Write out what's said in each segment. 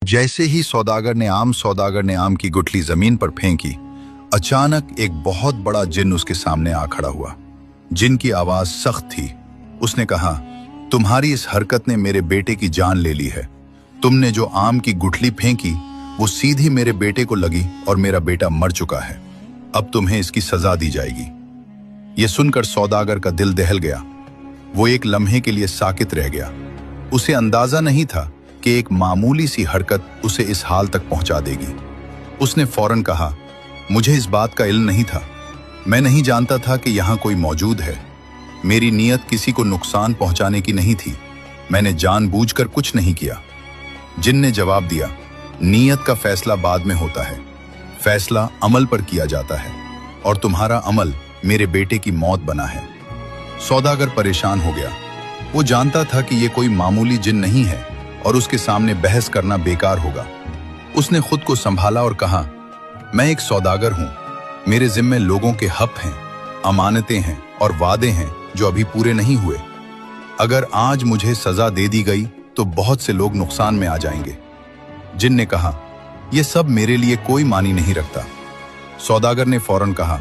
जैसे ही सौदागर ने आम की गुठली जमीन पर फेंकी, अचानक एक बहुत बड़ा जिन उसके सामने आ खड़ा हुआ। जिन की आवाज सख्त थी। उसने कहा, तुम्हारी इस हरकत ने मेरे बेटे की जान ले ली है। तुमने जो आम की गुठली फेंकी वो सीधी मेरे बेटे को लगी और मेरा बेटा मर चुका है। अब तुम्हें इसकी सजा दी जाएगी। यह सुनकर सौदागर का दिल दहल गया। वो एक लम्हे के लिए साकित रह गया। उसे अंदाजा नहीं था कि एक मामूली सी हरकत उसे इस हाल तक पहुंचा देगी। उसने फौरन कहा, मुझे इस बात का इल्म नहीं था। मैं नहीं जानता था कि यहाँ कोई मौजूद है। मेरी नीयत किसी को नुकसान पहुंचाने की नहीं थी। मैंने जानबूझकर कुछ नहीं किया। जिन ने जवाब दिया, नीयत का फैसला बाद में होता है, फैसला अमल पर किया जाता है, और तुम्हारा अमल मेरे बेटे की मौत बना है। सौदागर परेशान हो गया। वो जानता था कि ये कोई मामूली जिन नहीं है और उसके सामने बहस करना बेकार होगा। उसने खुद को संभाला और कहा, मैं एक सौदागर हूं। मेरे जिम्मे लोगों के हक हैं, अमानतें हैं और वादे हैं जो अभी पूरे नहीं हुए। अगर आज मुझे सजा दे दी गई तो बहुत से लोग नुकसान में आ जाएंगे। जिन ने कहा, यह सब मेरे लिए कोई मानी नहीं रखता। सौदागर ने फौरन कहा,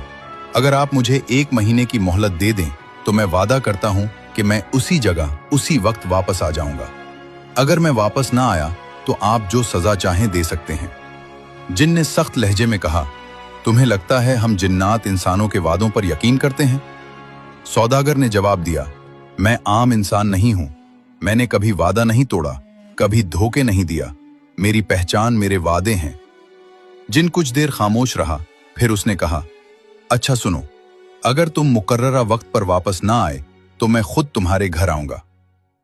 अगर आप मुझे 1 महीने की मोहलत दे दें तो मैं वादा करता हूं कि मैं उसी जगह उसी वक्त वापस आ जाऊंगा। अगर मैं वापस ना आया तो आप जो सजा चाहें दे सकते हैं। जिन ने सख्त लहजे में कहा, तुम्हें लगता है हम जिन्नात इंसानों के वादों पर यकीन करते हैं? सौदागर ने जवाब दिया, मैं आम इंसान नहीं हूं। मैंने कभी वादा नहीं तोड़ा, कभी धोखे नहीं दिया। मेरी पहचान मेरे वादे हैं। जिन कुछ देर खामोश रहा, फिर उसने कहा, अच्छा सुनो, अगर तुम मुकर्ररा वक्त पर वापस ना आए तो मैं खुद तुम्हारे घर आऊंगा।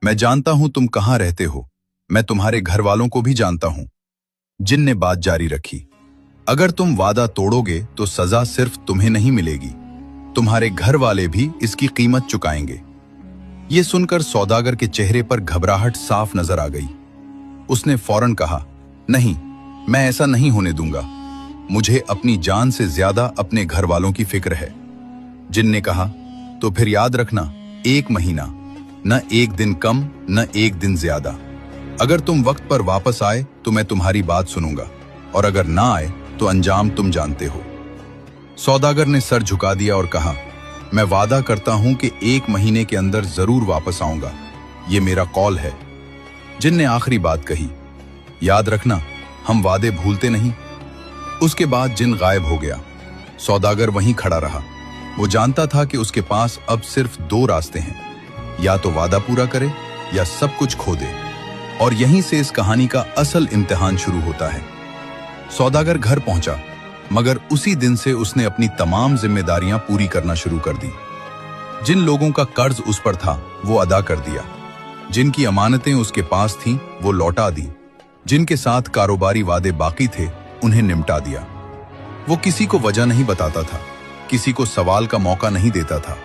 मैं जानता हूं तुम कहां रहते हो। मैं तुम्हारे घर वालों को भी जानता हूं। जिन ने बात जारी रखी, अगर तुम वादा तोड़ोगे तो सजा सिर्फ तुम्हें नहीं मिलेगी, तुम्हारे घर वाले भी इसकी कीमत चुकाएंगे। यह सुनकर सौदागर के चेहरे पर घबराहट साफ नजर आ गई। उसने फौरन कहा, नहीं, मैं ऐसा नहीं होने दूंगा। मुझे अपनी जान से ज्यादा अपने घर वालों की फिक्र है। जिन ने कहा, तो फिर याद रखना, 1 महीना, न 1 दिन कम न 1 दिन ज्यादा। अगर तुम वक्त पर वापस आए तो मैं तुम्हारी बात सुनूंगा, और अगर ना आए तो अंजाम तुम जानते हो। सौदागर ने सर झुका दिया और कहा, मैं वादा करता हूं कि 1 महीने के अंदर जरूर वापस आऊंगा। ये मेरा कौल है। जिन ने आखिरी बात कही, याद रखना, हम वादे भूलते नहीं। उसके बाद जिन गायब हो गया। सौदागर वहीं खड़ा रहा। वो जानता था कि उसके पास अब सिर्फ 2 रास्ते हैं, या तो वादा पूरा करे या सब कुछ खो दे। और यहीं से इस कहानी का असल इम्तिहान शुरू होता है। सौदागर घर पहुंचा, मगर उसी दिन से उसने अपनी तमाम जिम्मेदारियां पूरी करना शुरू कर दी। जिन लोगों का कर्ज उस पर था वो अदा कर दिया। जिनकी अमानतें उसके पास थीं वो लौटा दी। जिनके साथ कारोबारी वादे बाकी थे उन्हें निपटा दिया। वो किसी को वजह नहीं बताता था, किसी को सवाल का मौका नहीं देता था,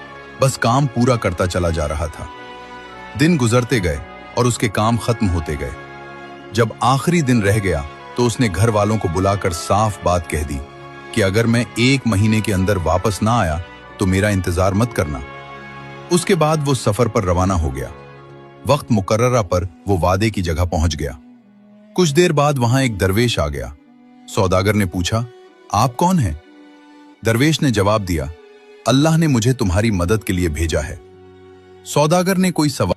बस काम पूरा करता चला जा रहा था। दिन गुजरते गए और उसके काम खत्म होते गए। जब आखिरी दिन रह गया तो उसने घर वालों को बुलाकर साफ बात कह दी कि अगर मैं 1 महीने के अंदर वापस ना आया तो मेरा इंतजार मत करना। उसके बाद वो सफर पर रवाना हो गया। वक्त मुकर्ररा पर वो वादे की जगह पहुंच गया। कुछ देर बाद वहां एक दरवेश आ गया। सौदागर ने पूछा, आप कौन हैं? दरवेश ने जवाब दिया, अल्लाह ने मुझे तुम्हारी मदद के लिए भेजा है। सौदागर ने कोई सवाल